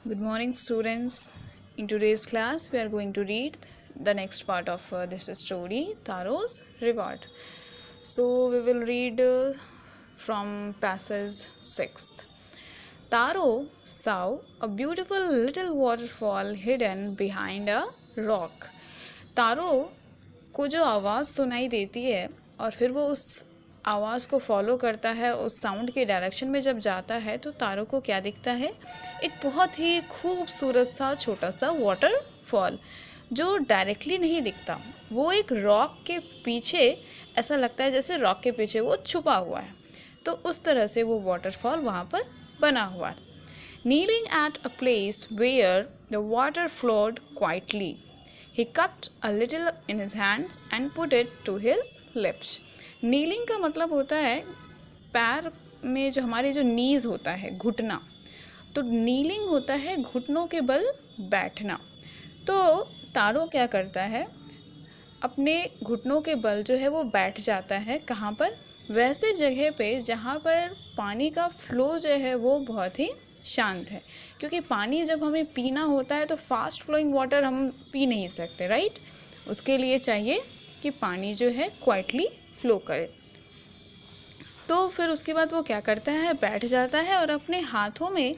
Good morning, students. In today's class, we are going to read the next part of this story, Taro's Reward. So, we will read from passage 6th. Taro saw a beautiful little waterfall hidden behind a rock. तारो को जो आवाज़ सुनाई देती है और फिर वो उस आवाज़ को फॉलो करता है, उस साउंड के डायरेक्शन में जब जाता है तो तारो को क्या दिखता है? एक बहुत ही खूबसूरत सा छोटा सा वाटरफॉल जो डायरेक्टली नहीं दिखता, वो एक रॉक के पीछे ऐसा लगता है जैसे रॉक के पीछे वो छुपा हुआ है। तो उस तरह से वो वाटरफॉल वहाँ पर बना हुआ है। Kneeling at a place where the water flowed quietly, he cupped a little in his hands and put it to his lips. Kneeling का मतलब होता है पैर में जो हमारे जो नीज होता है, घुटना, तो नीलिंग होता है घुटनों के बल बैठना। तो तारो क्या करता है, अपने घुटनों के बल जो है वो बैठ जाता है। कहाँ पर? वैसे जगह पे जहाँ पर पानी का फ्लो जो है वो बहुत ही शांत है, क्योंकि पानी जब हमें पीना होता है तो फास्ट फ्लोइंग वाटर हम पी नहीं सकते, राइट। उसके लिए चाहिए कि पानी जो है क्वाइटली फ्लो करे। तो फिर उसके बाद वो क्या करता है, बैठ जाता है और अपने हाथों में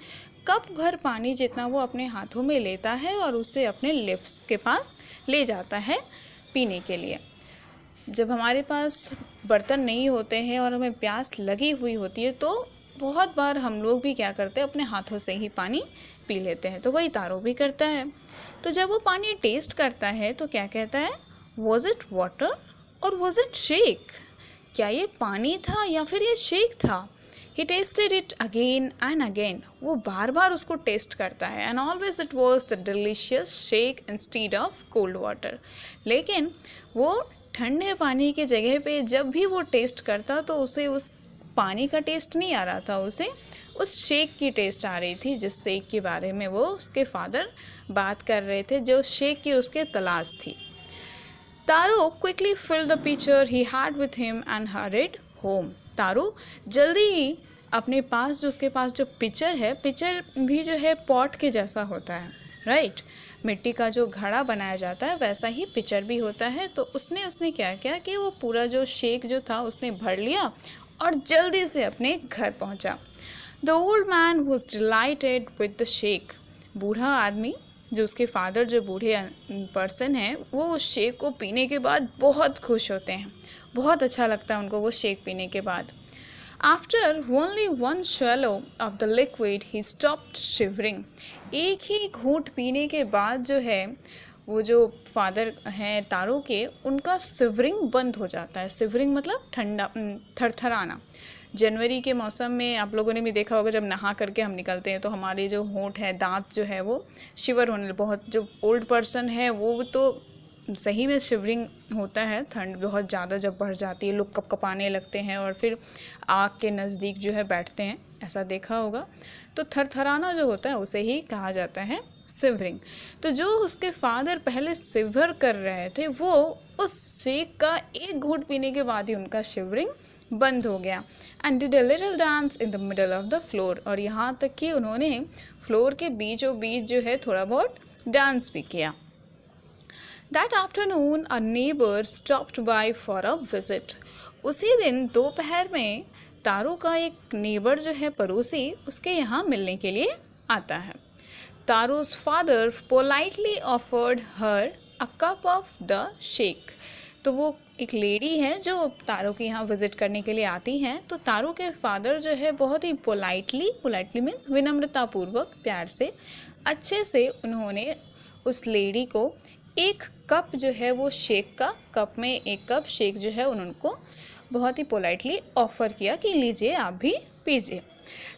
कप भर पानी जितना वो अपने हाथों में लेता है और उसे अपने लिप्स के पास ले जाता है पीने के लिए। जब हमारे पास बर्तन नहीं होते हैं और हमें प्यास लगी हुई होती है तो बहुत बार हम लोग भी क्या करते हैं, अपने हाथों से ही पानी पी लेते हैं। तो वही तारो भी करता है। तो जब वो पानी टेस्ट करता है तो क्या कहता है, was it water or was it shake? क्या ये पानी था या फिर ये शेक था? He tested it again and again. वो बार बार उसको टेस्ट करता है। And always it was the delicious shake instead of cold water. लेकिन वो ठंडे पानी की जगह पे जब भी वो टेस्ट करता तो उसे उस पानी का टेस्ट नहीं आ रहा था, उसे उस शेक की टेस्ट आ रही थी, जिस शेक के बारे में वो उसके फादर बात कर रहे थे, जो शेक की उसके तलाश थी। Taro quickly filled the pitcher he had with him and hurried home. Taro जल्दी ही अपने पास जो उसके पास जो पिचर है, पिचर भी जो है पॉट के जैसा होता है, राइट। मिट्टी का जो घड़ा बनाया जाता है वैसा ही पिचर भी होता है। तो उसने क्या किया कि वो पूरा जो शेक जो था उसने भर लिया और जल्दी से अपने घर पहुंचा। The old man was dilated with the shake. बूढ़ा आदमी, जो उसके फादर जो बूढ़े पर्सन हैं, वो उस शेक को पीने के बाद बहुत खुश होते हैं। बहुत अच्छा लगता है उनको वो शेक पीने के बाद। After only one swallow of the liquid he stopped shivering. एक ही घूंट पीने के बाद जो है वो जो फादर हैं तारो के, उनका सिवरिंग बंद हो जाता है। सिवरिंग मतलब ठंडा, थरथराना। जनवरी के मौसम में आप लोगों ने भी देखा होगा, जब नहा करके हम निकलते हैं तो हमारे जो होंठ है, दांत जो है वो शिवर होने, बहुत जो ओल्ड पर्सन है वो तो सही में शिवरिंग होता है। ठंड बहुत ज़्यादा जब बढ़ जाती है, लोग कपकपाने लगते हैं और फिर आग के नज़दीक जो है बैठते हैं, ऐसा देखा होगा। तो थरथराना जो होता है उसे ही कहा जाता है सिवरिंग। तो जो उसके फादर पहले सिवर कर रहे थे वो उस शेक का एक घूंट पीने के बाद ही उनका शिवरिंग बंद हो गया। And did a little dance in the middle of the floor. और यहाँ तक कि उन्होंने फ्लोर के बीचों बीच जो है थोड़ा बहुत डांस भी किया। That afternoon a neighbour stopped bye for a visit. उसी दिन दोपहर में तारो का एक नेबर जो है, पड़ोसी, उसके यहाँ मिलने के लिए आता है। तारो's father politely offered her a cup of the shake। तो वो एक लेडी है जो तारो के यहाँ विजिट करने के लिए आती हैं। तो तारो के फादर जो है बहुत ही पोलाइटली मीन्स विनम्रतापूर्वक, प्यार से, अच्छे से उन्होंने उस लेडी को एक कप जो है वो शेक का, कप में एक कप शेक जो है उनको बहुत ही पोलाइटली ऑफर किया कि लीजिए आप भी पीजिए।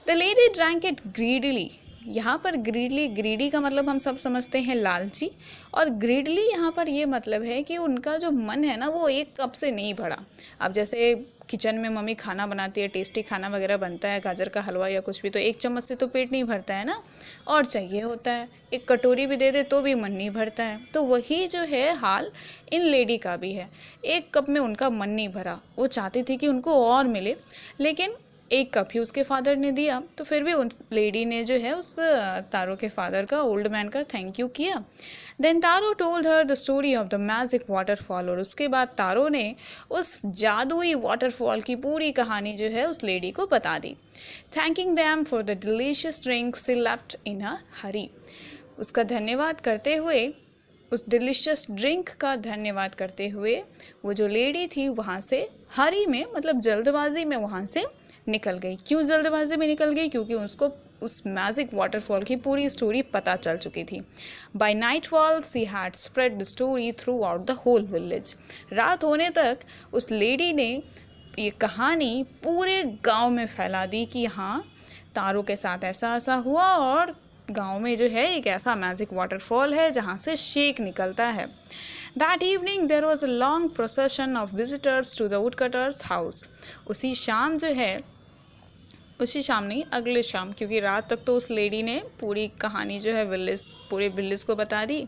The lady drank it greedily. यहाँ पर ग्रीडी का मतलब हम सब समझते हैं लालची, और ग्रीडली यहाँ पर ये मतलब है कि उनका जो मन है ना वो एक कप से नहीं भरा। अब जैसे किचन में मम्मी खाना बनाती है, टेस्टी खाना वगैरह बनता है, गाजर का हलवा या कुछ भी, तो एक चम्मच से तो पेट नहीं भरता है ना, और चाहिए होता है। एक कटोरी भी दे दे तो भी मन नहीं भरता है। तो वही जो है हाल इन लेडी का भी है। एक कप में उनका मन नहीं भरा, वो चाहती थी कि उनको और मिले, लेकिन एक कप ही उसके फादर ने दिया, तो फिर भी उस लेडी ने जो है उस तारो के फादर का, ओल्ड मैन का थैंक यू किया। Then Taro told her the story of the magic waterfall, और उसके बाद तारो ने उस जादुई वाटरफॉल की पूरी कहानी जो है उस लेडी को बता दी। Thanking them for the delicious drink she left in a hurry, उसका धन्यवाद करते हुए, उस डिलीशियस ड्रिंक का धन्यवाद करते हुए वो जो लेडी थी वहाँ से हरी में, मतलब जल्दबाजी में वहाँ से निकल गई। क्यों जल्दबाजी में निकल गई? क्योंकि उसको उस मैजिक वाटरफॉल की पूरी स्टोरी पता चल चुकी थी। By nightfall she had spread the story throughout the whole village, रात होने तक उस लेडी ने ये कहानी पूरे गांव में फैला दी कि हाँ, तारो के साथ ऐसा ऐसा हुआ और गांव में जो है एक ऐसा मैजिक वाटरफॉल है जहाँ से शेक निकलता है। That evening there was a long procession of visitors to the woodcutter's house. उसी शाम जो है, उसी शाम नहीं, अगले शाम, क्योंकि रात तक तो उस लेडी ने पूरी कहानी जो है पूरे विलेज को बता दी,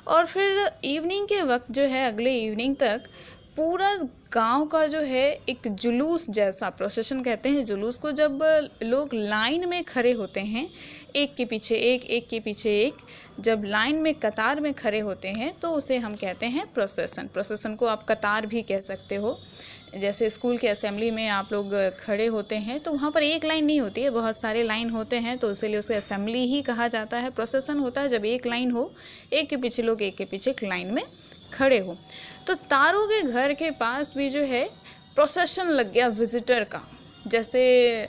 और फिर इवनिंग के वक्त जो है, अगले इवनिंग तक पूरा गांव का जो है एक जुलूस जैसा, प्रोसेशन कहते हैं जुलूस को, जब लोग लाइन में खड़े होते हैं, एक के पीछे एक, एक के पीछे एक, जब लाइन में कतार में खड़े होते हैं तो उसे हम कहते हैं प्रोसेशन। प्रोसेशन को आप कतार भी कह सकते हो। जैसे स्कूल के असेंबली में आप लोग खड़े होते हैं तो वहाँ पर एक लाइन नहीं होती है, बहुत सारे लाइन होते हैं, तो इसलिए उसे असेंबली ही कहा जाता है। प्रोसेशन होता है जब एक लाइन हो, एक के पीछे लोग एक के पीछे एक लाइन में खड़े हो। तो तारो के घर के पास भी जो है प्रोसेशन लग गया विजिटर का। जैसे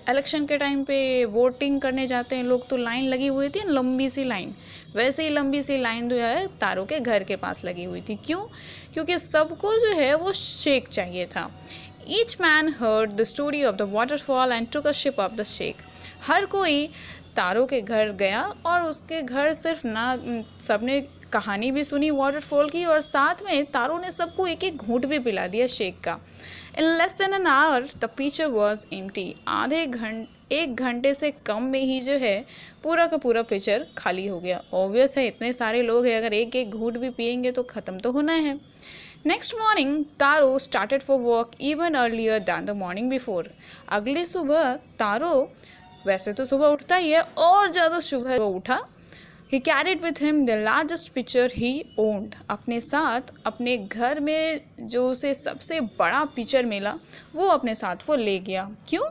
इलेक्शन के टाइम पे वोटिंग करने जाते हैं लोग, तो लाइन लगी हुई थी, लंबी सी लाइन, वैसे ही लंबी सी लाइन जो है तारो के घर के पास लगी हुई थी। क्यों? क्योंकि सबको जो है वो शेक चाहिए था। Each man heard the story of the waterfall and took a sip of the shake. हर कोई तारो के घर गया और उसके घर सिर्फ ना, सबने कहानी भी सुनी वाटरफॉल की, और साथ में तारो ने सबको एक एक घूंट भी पिला दिया शेक का। In less than an hour the pitcher was empty. एक घंटे से कम में ही जो है पूरा का पूरा पिचर खाली हो गया। ऑब्वियस है, इतने सारे लोग हैं, अगर एक एक घूंट भी पियेंगे तो ख़त्म तो होना है। Next morning Taro started for walk even earlier than the morning before. अगली सुबह तारो, वैसे तो सुबह उठता ही है, और ज़्यादा सुबह वो उठा। He carried with him the largest pitcher he owned. अपने साथ अपने घर में जो उसे सबसे बड़ा पिचर मिला वो अपने साथ वो ले गया। क्यों?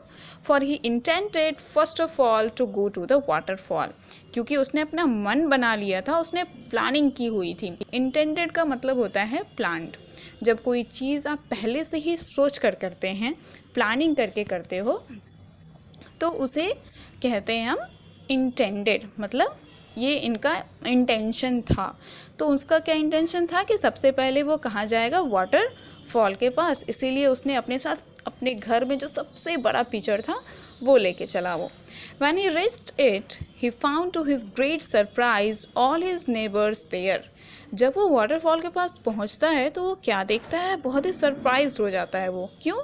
For he intended first of all to go to the waterfall. क्योंकि उसने अपना मन बना लिया था, उसने प्लानिंग की हुई थी। Intended का मतलब होता है प्लान्ड। जब कोई चीज़ आप पहले से ही सोच कर करते हैं, प्लानिंग करके करते हो, तो उसे कहते हैं हम इंटेंडेड, मतलब ये इनका इंटेंशन था। तो उसका क्या इंटेंशन था कि सबसे पहले वो कहाँ जाएगा? वाटरफॉल के पास। इसीलिए उसने अपने साथ अपने घर में जो सबसे बड़ा पिचर था वो लेके चला वो। When he reached it, he found to his great surprise all his neighbors there. जब वो वाटरफॉल के पास पहुंचता है तो वो क्या देखता है? बहुत ही सरप्राइज हो जाता है वो। क्यों?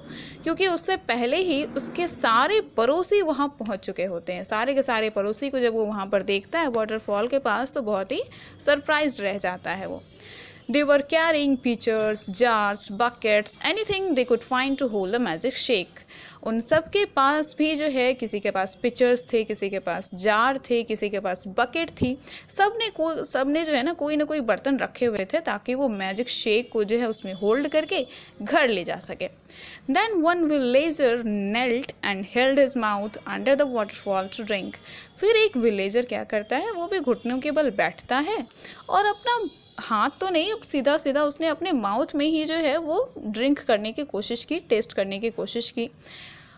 क्योंकि उससे पहले ही उसके सारे पड़ोसी वहाँ पहुँच चुके होते हैं। सारे के सारे पड़ोसी को जब वो वहाँ पर देखता है वाटरफॉल के पास, तो बहुत ही सरप्राइज रह जाता है वो। They were carrying pitchers, jars, buckets, anything they could find to hold the magic shake. उन सब के पास भी जो है, किसी के पास पिचर्स थे, किसी के पास जार थे, किसी के पास बकेट थी। सबने जो है ना कोई ना कोई बर्तन रखे हुए थे ताकि वो मैजिक शेक को जो है उसमें होल्ड करके घर ले जा सके। Then one villager knelt and held his mouth under the waterfall to drink. फिर एक विलेजर क्या करता है? वो भी घुटनों के बल बैठता है और अपना हाथ तो नहीं, अब सीधा सीधा उसने अपने माउथ में ही जो है वो ड्रिंक करने की कोशिश की, टेस्ट करने की कोशिश की।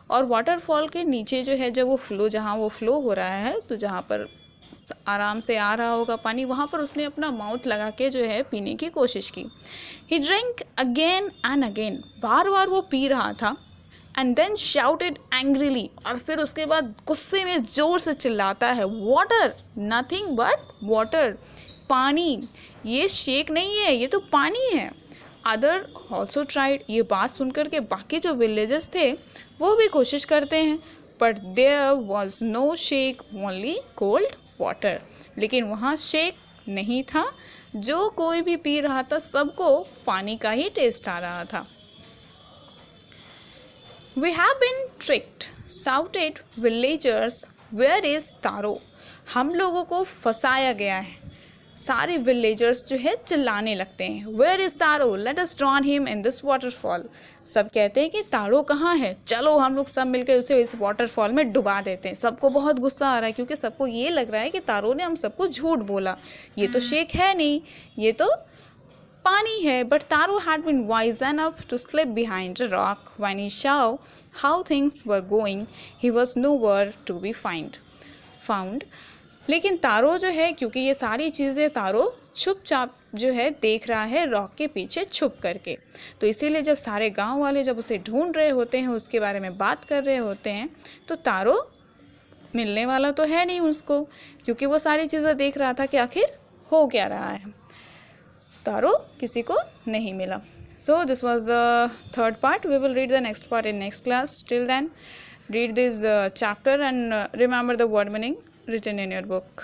और वाटरफॉल के नीचे जो है, जब वो जहाँ वो फ्लो हो रहा है, तो जहाँ पर आराम से आ रहा होगा पानी, वहाँ पर उसने अपना माउथ लगा के जो है पीने की कोशिश की। ही ड्रिंक अगेन एंड अगेन, बार बार वो पी रहा था। एंड देन शाउटेड एंग्रीली, और फिर उसके बाद गुस्से में ज़ोर से चिल्लाता है, वाटर, नथिंग बट वाटर, पानी, ये शेक नहीं है, ये तो पानी है। अदर ऑल्सो ट्राइड, ये बात सुनकर के बाकी जो विलेजर्स थे वो भी कोशिश करते हैं, but there was no shake, only cold water. लेकिन वहाँ शेक नहीं था, जो कोई भी पी रहा था सबको पानी का ही टेस्ट आ रहा था। We have been tricked, shouted villagers, where is तारो? हम लोगों को फंसाया गया है। सारे विलेजर्स जो है चिल्लाने लगते हैं, where is Taro, let us drown him in this waterfall. सब कहते हैं कि तारो कहाँ है, चलो हम लोग सब मिलकर उसे इस वाटरफॉल में डुबा देते हैं। सबको बहुत गुस्सा आ रहा है क्योंकि सबको ये लग रहा है कि तारो ने हम सबको झूठ बोला, ये तो शेख है नहीं, ये तो पानी है। But Taro had been wise enough to slip behind a rock when he saw how things were going, he was nowhere to be found. लेकिन तारो जो है, क्योंकि ये सारी चीज़ें तारो चुपचाप जो है देख रहा है रॉक के पीछे छुप करके, तो इसीलिए जब सारे गांव वाले जब उसे ढूंढ रहे होते हैं, उसके बारे में बात कर रहे होते हैं, तो तारो मिलने वाला तो है नहीं उसको, क्योंकि वो सारी चीज़ें देख रहा था कि आखिर हो क्या रहा है। तारो किसी को नहीं मिला। So this was the third part. We will read the next part in next class. Till then read this chapter and remember the word meaning written in your book.